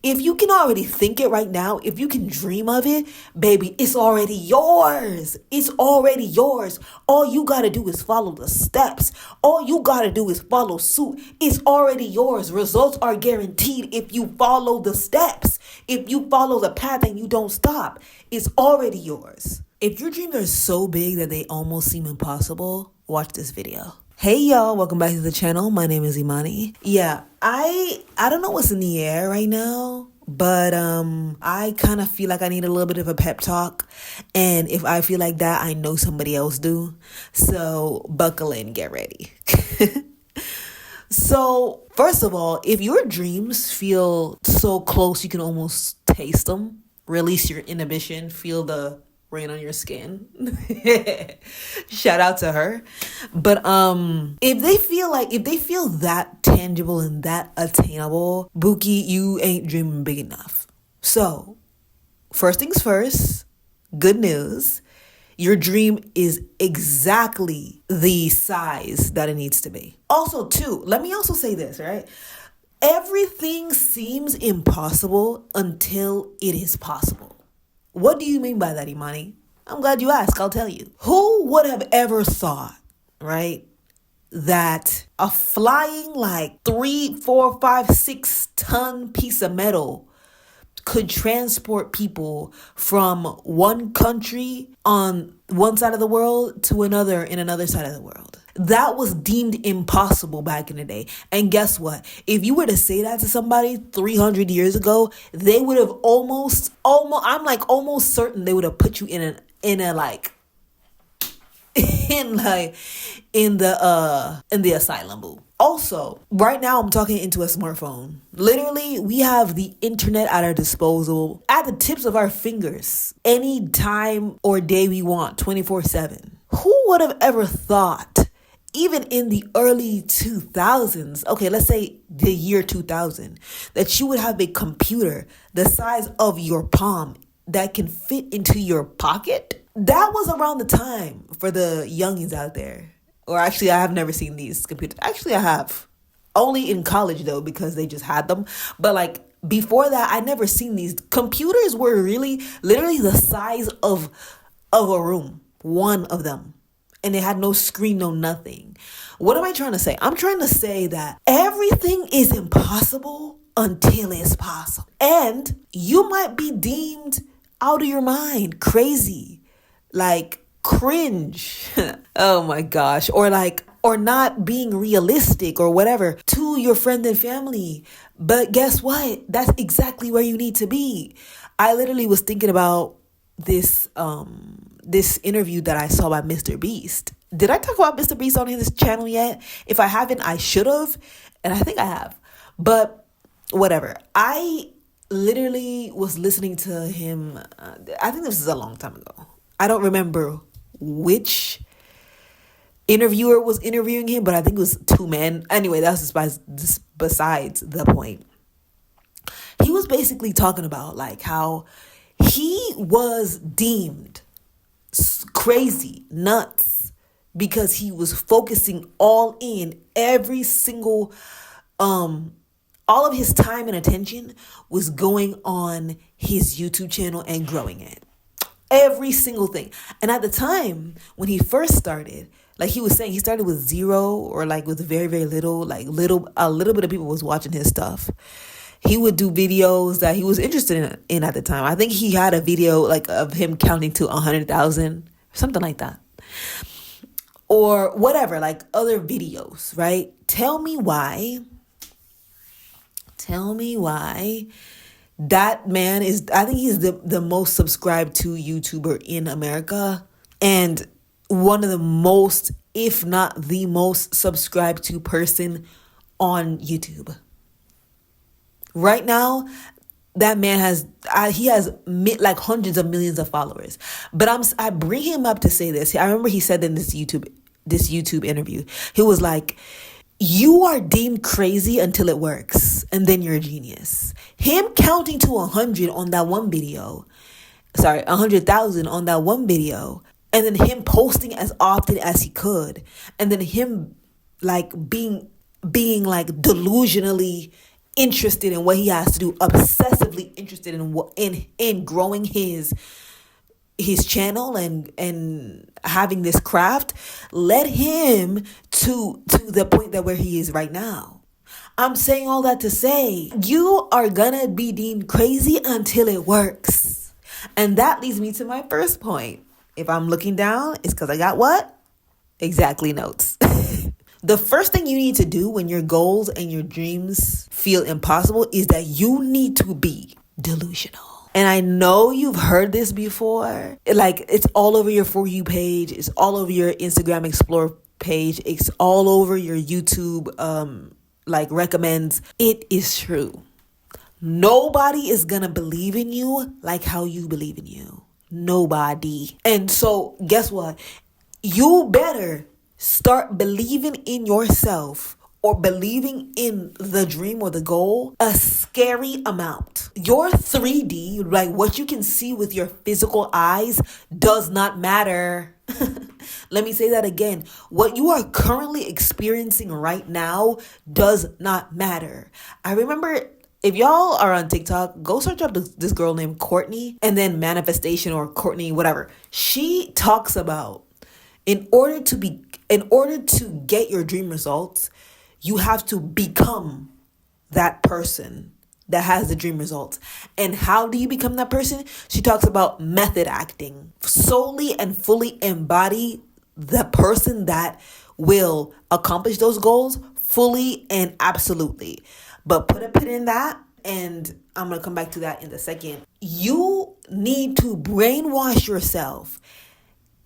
If you can already think it right now, if you can dream of it, baby, it's already yours. It's already yours. All you got to do is follow the steps. All you got to do is follow suit. It's already yours. Results are guaranteed if you follow the steps. If you follow the path and you don't stop, it's already yours. If your dreams are so big that they almost seem impossible, watch this video. Hey y'all, welcome back to the channel. My name is Imani. Yeah, I don't know what's in the air right now, but I kind of feel like I need a little bit of a pep talk, and if I feel like that, I know somebody else do. So buckle in, get ready. So first of all, if your dreams feel so close you can almost taste them, release your inhibition, feel the rain on your skin. Shout out to her. But if they feel that tangible and that attainable, Buki, you ain't dreaming big enough. So first things first, good news. Your dream is exactly the size that it needs to be. Also, too, let me also say this, right? Everything seems impossible until it is possible. What do you mean by that, Imani? I'm glad you asked. I'll tell you. Who would have ever thought, right, that a flying like 3, 4, 5, 6 ton piece of metal could transport people from one country on one side of the world to another in another side of the world? That was deemed impossible back in the day. And guess what? If you were to say that to somebody 300 years ago, they would have almost, almost certain they would have put you in the asylum, boo. Also, right now I'm talking into a smartphone. Literally, we have the internet at our disposal, at the tips of our fingers, any time or day we want, 24/7. Who would have ever thought, even in the early 2000s, okay, let's say the year 2000, that you would have a computer the size of your palm that can fit into your pocket? That was around the time for the youngins out there. Or actually, I have never seen these computers. Actually, I have. Only in college, though, because they just had them. But like before that, I never seen these. Computers were really, literally the size of a room. One of them. And they had no screen, no nothing. What am I trying to say? I'm trying to say that everything is impossible until it's possible. And you might be deemed out of your mind, crazy, like cringe. Oh my gosh. Or not being realistic or whatever to your friends and family. But guess what? That's exactly where you need to be. I literally was thinking about this interview that I saw by Mr. Beast. Did I talk about Mr. Beast on his channel yet? If I haven't, I should have. And I think I have. But whatever. I literally was listening to him. I think this is a long time ago. I don't remember which interviewer was interviewing him, but I think it was two men. Anyway, that's just besides the point. He was basically talking about like how he was deemed crazy, nuts, because he was focusing all every single, all of his time and attention was going on his YouTube channel and growing it. Every single thing. And at the time when he first started, like he was saying, he started with zero or like with very, very little, like a little bit of people was watching his stuff. He would do videos that he was interested in at the time. I think he had a video like of him counting to 100,000, something like that. Or whatever, like other videos, right? Tell me why that man is, I think he's the most subscribed to YouTuber in America. And one of the most, if not the most subscribed to person on YouTube. Right now, that man has like hundreds of millions of followers. But I bring him up to say this. I remember he said in this YouTube interview, he was like, you are deemed crazy until it works, and then you're a genius. Him counting to 100 on that one video, 100,000 on that one video, and then him posting as often as he could, and then him like being like delusionally interested in what he has to do, obsessively interested in what in growing his channel and having this craft, led him to the point that where he is right now. I'm saying all that to say, you are gonna be deemed crazy until it works. And that leads me to my first point. If I'm looking down, it's because I got what? Exactly notes. The first thing you need to do when your goals and your dreams feel impossible is that you need to be delusional. And I know you've heard this before. Like, it's all over your For You page. It's all over your Instagram Explore page. It's all over your YouTube recommends. It is true. Nobody is gonna believe in you like how you believe in you. Nobody. And so guess what? You better start believing in yourself or believing in the dream or the goal a scary amount. Your 3D, like what you can see with your physical eyes, does not matter. Let me say that again. What you are currently experiencing right now does not matter. I remember, if y'all are on TikTok, go search up this girl named Courtney and then Manifestation or Courtney, whatever. She talks about in order to get your dream results, you have to become that person that has the dream results. And how do you become that person? She talks about method acting. Solely and fully embody the person that will accomplish those goals fully and absolutely. But put a pin in that, and I'm going to come back to that in a second. You need to brainwash yourself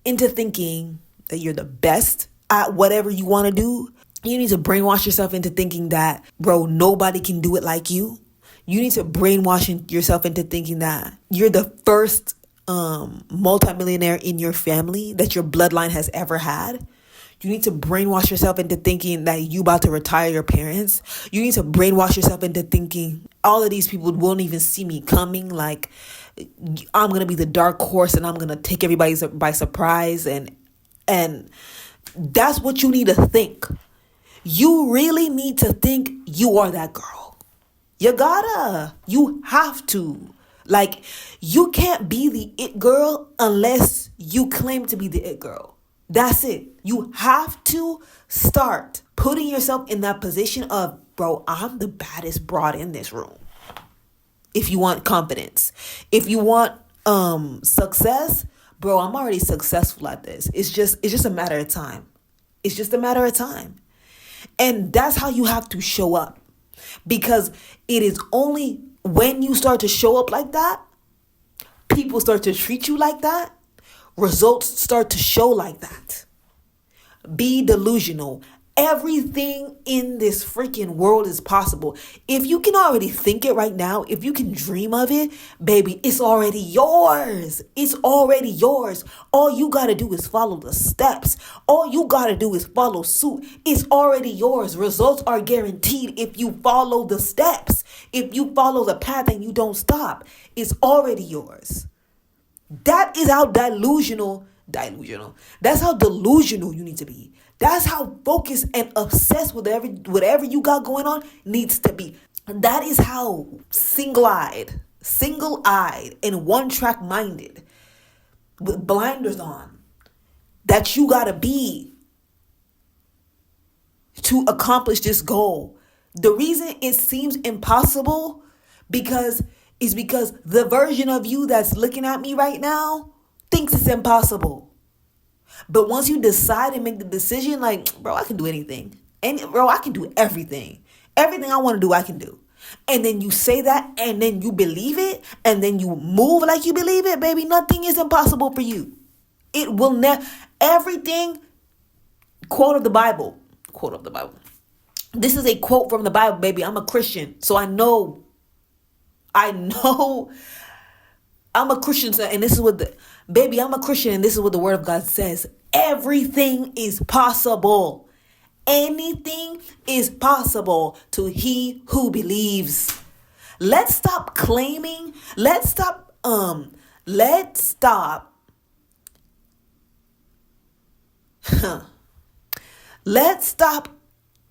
into thinking that you're the best at whatever you want to do. You need to brainwash yourself into thinking that, bro, nobody can do it like you. You need to brainwash yourself into thinking that you're the first multimillionaire in your family that your bloodline has ever had. You need to brainwash yourself into thinking that you about to retire your parents. You need to brainwash yourself into thinking all of these people won't even see me coming. Like, I'm going to be the dark horse and I'm going to take everybody by surprise. And that's what you need to think. You really need to think you are that girl. You have to. Like, you can't be the it girl unless you claim to be the it girl. That's it. You have to start putting yourself in that position of, bro, I'm the baddest broad in this room. If you want confidence, if you want success, bro, I'm already successful at this. It's just a matter of time. It's just a matter of time. And that's how you have to show up. Because it is only when you start to show up like that, people start to treat you like that, results start to show like that. Be delusional. Everything in this freaking world is possible. If you can already think it right now, if you can dream of it, baby, it's already yours. It's already yours. All you got to do is follow the steps. All you got to do is follow suit. It's already yours. Results are guaranteed if you follow the steps. If you follow the path and you don't stop, it's already yours. That is how delusional. That's how delusional you need to be. That's how focused and obsessed with whatever you got going on needs to be. That is how single-eyed, and one-track minded, with blinders on, that you gotta be to accomplish this goal. The reason it seems impossible is because the version of you that's looking at me right now thinks it's impossible. But once you decide and make the decision, like, bro, I can do anything. And bro, I can do everything. Everything I want to do, I can do. And then you say that, and then you believe it, and then you move like you believe it, baby. Nothing is impossible for you. It will never. Everything. Quote of the Bible. This is a quote from the Bible, baby. I'm a Christian, so I know. I'm a Christian, and this is what I'm a Christian, and this is what the Word of God says. Everything is possible. Anything is possible to he who believes. Let's stop claiming. Let's stop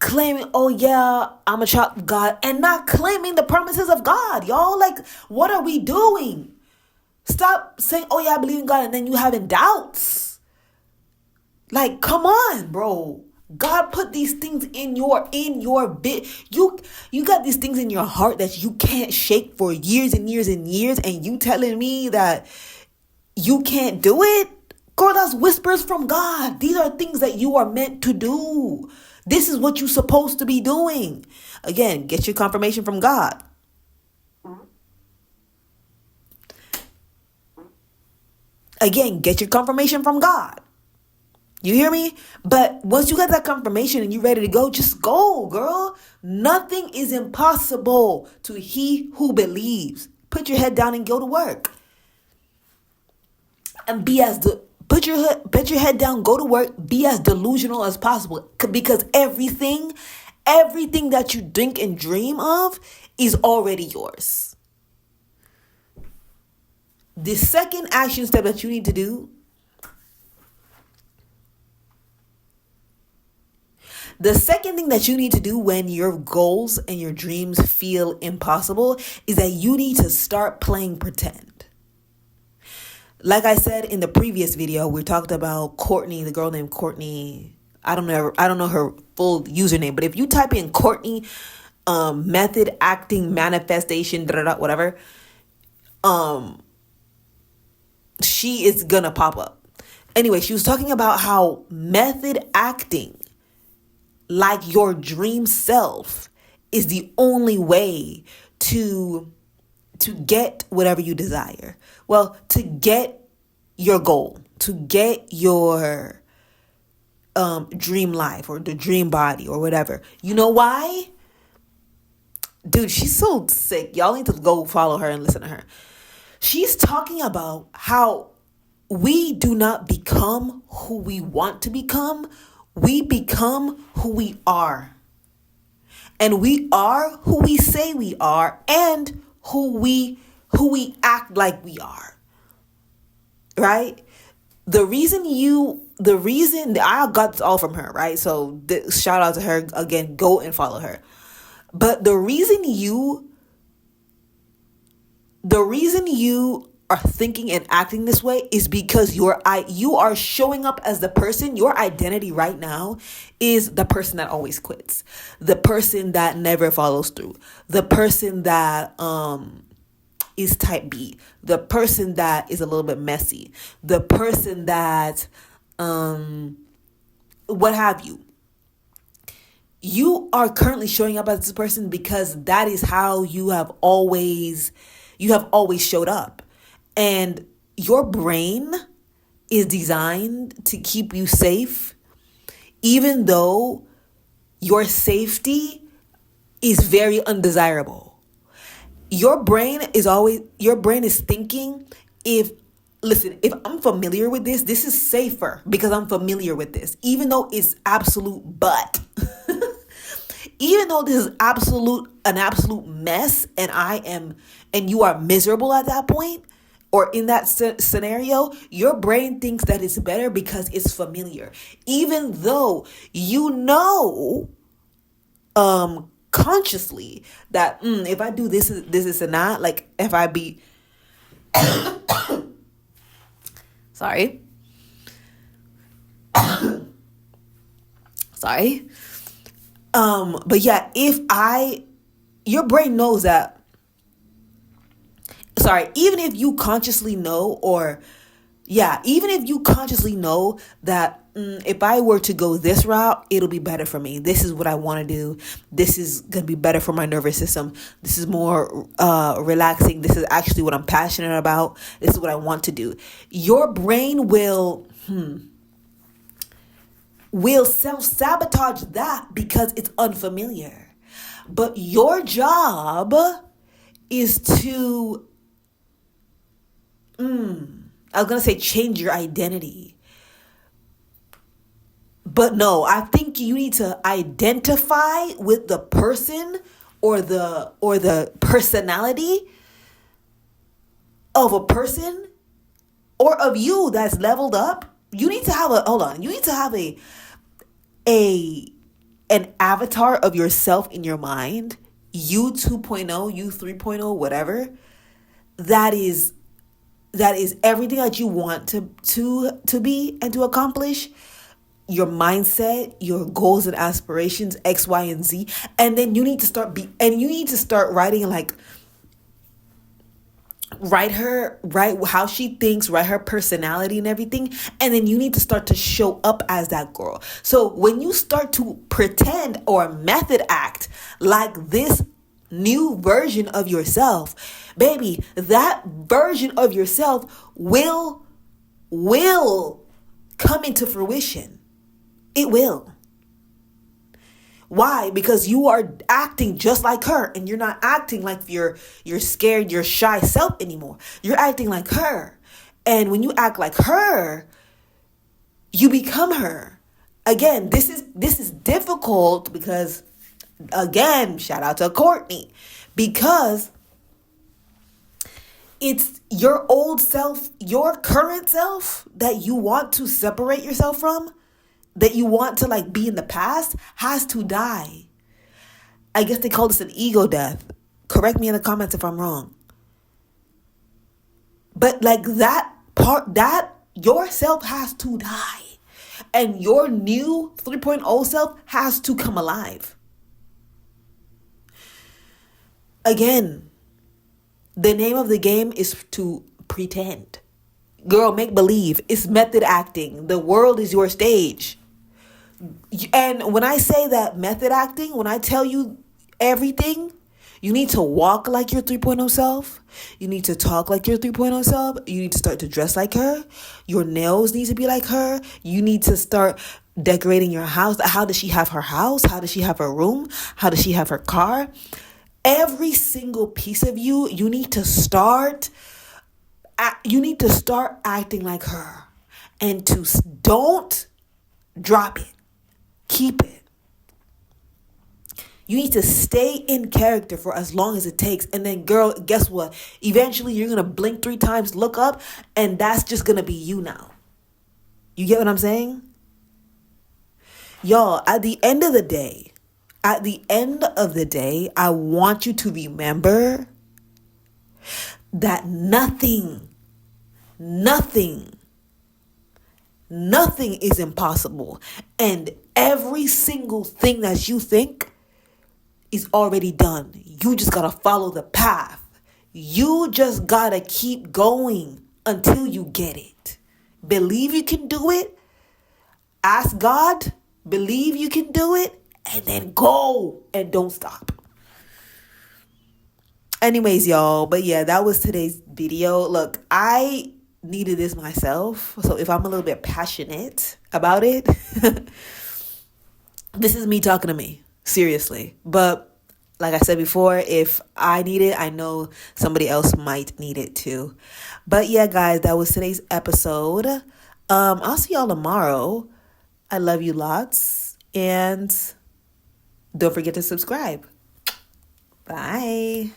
claiming, oh yeah, I'm a child of God, and not claiming the promises of God, y'all. Like, what are we doing? Stop saying, oh yeah, I believe in God, and then you having doubts. Like, come on, bro. God put these things in your bit. You got these things in your heart that you can't shake for years and years and years, and you telling me that you can't do it? Girl, that's whispers from God. These are things that you are meant to do. This is what you're supposed to be doing. Again, get your confirmation from God. Again, get your confirmation from God. You hear me? But once you got that confirmation and you're ready to go, just go, girl. Nothing is impossible to he who believes. Put your head down and go to work. And put your head down, go to work, be as delusional as possible. Because everything that you think and dream of is already yours. The second action step that you need to do, the second thing that you need to do when your goals and your dreams feel impossible is that you need to start playing pretend. Like I said in the previous video, we talked about Courtney, the girl named Courtney. I don't know her full username, but if you type in Courtney, method acting manifestation, whatever, she is gonna pop up. Anyway, she was talking about how method acting like your dream self is the only way to get whatever you desire. Well, to get your goal, to get your dream life or the dream body or whatever. You know why? Dude, she's so sick. Y'all need to go follow her and listen to her. She's talking about how we do not become who we want to become. We become who we are. And we are who we say we are and who we act like we are. Right? The reason I got this all from her, right? So shout out to her again, go and follow her. But the reason you are thinking and acting this way is because you are showing up as the person. Your identity right now is the person that always quits, the person that never follows through, the person that is type B, the person that is a little bit messy, the person that what have you. You are currently showing up as this person because that is how you have always showed up. And your brain is designed to keep you safe, even though your safety is very undesirable. Your brain is thinking, if I'm familiar with this is safer because I'm familiar with this, even though it's absolute butt. Even though this is an absolute mess and you are miserable at that point, or in that scenario, your brain thinks that it's better because it's familiar. Even though you know consciously that if I do this and that, like if I be sorry. Sorry. But yeah, your brain knows that. Sorry, even if you consciously know that if I were to go this route, it'll be better for me. This is what I want to do. This is going to be better for my nervous system. This is more relaxing. This is actually what I'm passionate about. This is what I want to do. Your brain will self-sabotage that because it's unfamiliar. But your job is to I was going to say change your identity. But no, I think you need to identify with the person or the personality of a person or of you that's leveled up. You need to have a an avatar of yourself in your mind, you 2.0, you 3.0, whatever, that is everything that you want to be and to accomplish, your mindset, your goals and aspirations, X, Y, and Z. And then you need to start writing, like, write how she thinks, write her personality and everything. And then you need to start to show up as that girl. So when you start to pretend or method act like this new version of yourself, baby, that version of yourself will come into fruition. It will. Why? Because you are acting just like her, and you're not acting like your scared, your shy self anymore. You're acting like her. And when you act like her, you become her. Again, this is difficult because, again, shout out to Courtney, because it's your old self, your current self that you want to separate yourself from, that you want to, like, be in the past, has to die. I guess they call this an ego death. Correct me in the comments if I'm wrong. But, like, that part, that yourself has to die. And your new 3.0 self has to come alive. Again, the name of the game is to pretend. Girl, make believe. It's method acting. The world is your stage. And when I say that method acting, when I tell you everything, you need to walk like your 3.0 self. You need to talk like your 3.0 self. You need to start to dress like her. Your nails need to be like her. You need to start decorating your house. How does she have her house? How does she have her room? How does she have her car? Every single piece of you, you need to start acting like her. And don't drop it. Keep it. You need to stay in character for as long as it takes. And then, girl, guess what? Eventually, you're going to blink 3 times, look up, and that's just going to be you now. You get what I'm saying? Y'all, at the end of the day, I want you to remember that nothing is impossible. And every single thing that you think is already done. You just gotta follow the path. You just gotta keep going until you get it. Believe you can do it. Ask God. Believe you can do it. And then go and don't stop. Anyways, y'all. But yeah, that was today's video. Look, I needed this myself. So if I'm a little bit passionate about it, this is me talking to me. Seriously. But like I said before, if I need it, I know somebody else might need it too. But yeah, guys, that was today's episode. I'll see y'all tomorrow. I love you lots. And don't forget to subscribe. Bye.